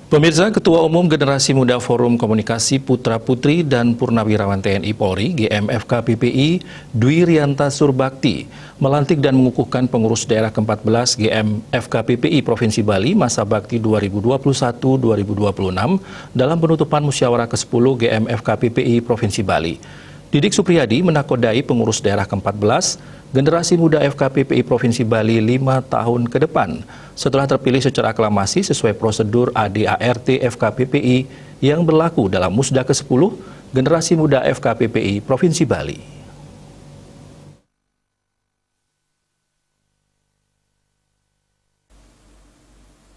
Pemirsa, Ketua Umum Generasi Muda Forum Komunikasi Putra Putri dan Purnawirawan TNI Polri GMFKPPI Dwi Rianta Surbakti melantik dan mengukuhkan pengurus daerah ke-14 GMFKPPI Provinsi Bali masa bakti 2021-2026 dalam penutupan musyawarah ke-10 GMFKPPI Provinsi Bali. Didik Supriyadi menakodai pengurus daerah ke-14 Generasi Muda FKPPI Provinsi Bali 5 tahun ke depan setelah terpilih secara aklamasi sesuai prosedur ADART FKPPI yang berlaku dalam Musda ke-10 Generasi Muda FKPPI Provinsi Bali.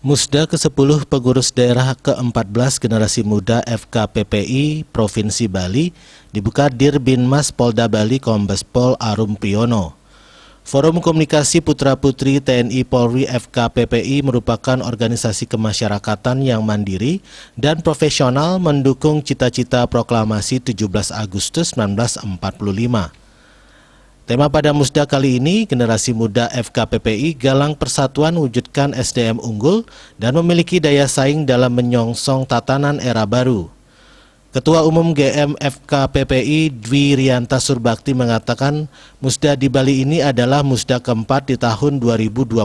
Musda ke-10 pengurus daerah ke-14 Generasi Muda FKPPI Provinsi Bali dibuka Dir Binmas Polda Bali Kombes Pol Arum Priyono. Forum Komunikasi Putra Putri TNI Polri FKPPI merupakan organisasi kemasyarakatan yang mandiri dan profesional mendukung cita-cita proklamasi 17 Agustus 1945. Tema pada Musda kali ini, Generasi Muda FKPPI galang persatuan wujudkan SDM unggul dan memiliki daya saing dalam menyongsong tatanan era baru. Ketua Umum GMFKPPI Dwi Rianta Surbakti mengatakan Musda di Bali ini adalah Musda keempat di tahun 2021.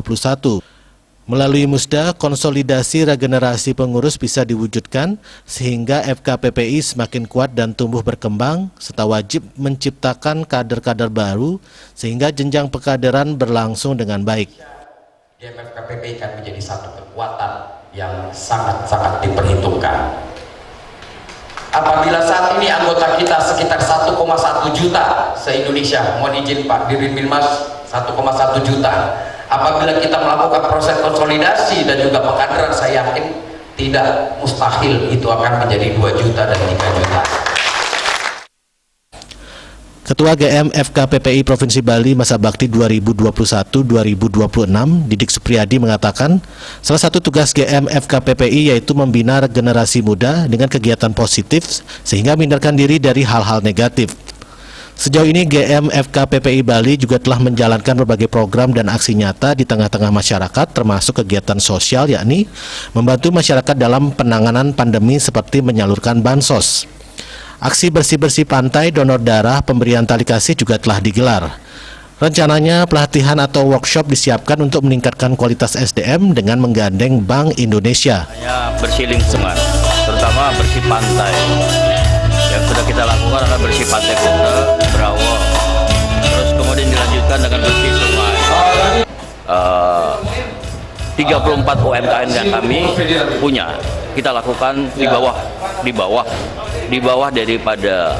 Melalui Musda, konsolidasi regenerasi pengurus bisa diwujudkan sehingga FKPPI semakin kuat dan tumbuh berkembang serta wajib menciptakan kader-kader baru sehingga jenjang pekaderan berlangsung dengan baik. GMFKPPI akan menjadi satu kekuatan yang sangat-sangat diperhitungkan. Apabila saat ini anggota kita sekitar 1,1 juta se-Indonesia, mohon izin Pak Dirjen Binmas 1,1 juta. Apabila kita melakukan proses konsolidasi dan juga pengkaderan, saya yakin tidak mustahil itu akan menjadi 2 juta dan 3 juta. Ketua GMFKPPI Provinsi Bali masa bakti 2021-2026, Didik Supriyadi mengatakan, salah satu tugas GMFKPPI yaitu membina generasi muda dengan kegiatan positif sehingga menghindarkan diri dari hal-hal negatif. Sejauh ini GMFKPPI Bali juga telah menjalankan berbagai program dan aksi nyata di tengah-tengah masyarakat termasuk kegiatan sosial yakni membantu masyarakat dalam penanganan pandemi seperti menyalurkan bansos. Aksi bersih-bersih pantai, donor darah, pemberian tali kasih juga telah digelar. Rencananya pelatihan atau workshop disiapkan untuk meningkatkan kualitas SDM dengan menggandeng Bank Indonesia. Bersih lingkungan, terutama bersih pantai. Yang sudah kita lakukan adalah bersih pantai Kuta, Brawo. Terus kemudian dilanjutkan dengan bersih sungai. 34 UMKM yang kami punya kita lakukan di bawah daripada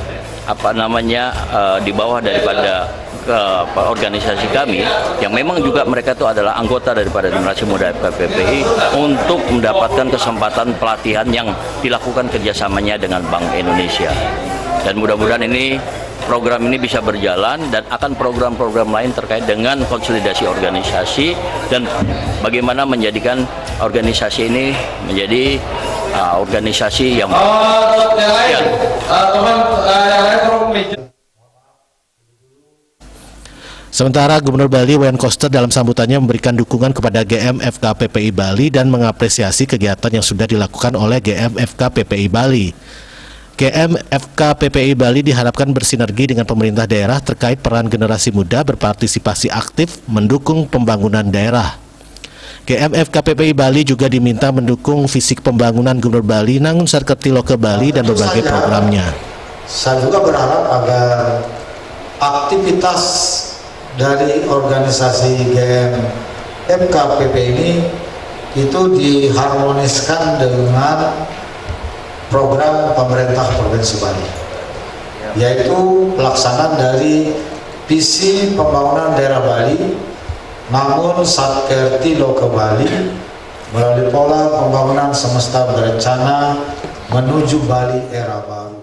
organisasi kami yang memang juga mereka itu adalah anggota daripada Generasi Muda FKPPI untuk mendapatkan kesempatan pelatihan yang dilakukan kerjasamanya dengan Bank Indonesia. Dan mudah-mudahan program ini bisa berjalan dan akan program-program lain terkait dengan konsolidasi organisasi dan bagaimana menjadikan organisasi ini menjadi organisasi yang Sementara Gubernur Bali Wayan Koster dalam sambutannya memberikan dukungan kepada GMFKPPI Bali dan mengapresiasi kegiatan yang sudah dilakukan oleh GMFKPPI Bali. GMFKPPI Bali diharapkan bersinergi dengan pemerintah daerah terkait peran generasi muda berpartisipasi aktif mendukung pembangunan daerah. GMFKPPI Bali juga diminta mendukung visi pembangunan Gubernur Bali Nangun Sarketilo ke Bali dan berbagai programnya. Saya juga berharap agar aktivitas dari organisasi GMFKPPI ini itu diharmoniskan dengan program pemerintah Provinsi Bali, yaitu pelaksanaan dari visi pembangunan daerah Bali namun Sarketilo ke Bali melalui pola pembangunan semesta berencana menuju Bali era baru.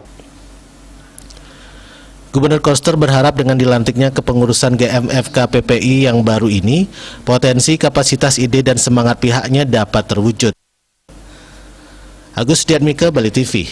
Gubernur Koster berharap dengan dilantiknya kepengurusan GMFKPPI yang baru ini, potensi, kapasitas, ide, dan semangat pihaknya dapat terwujud. Agus Diatmika, Bali TV.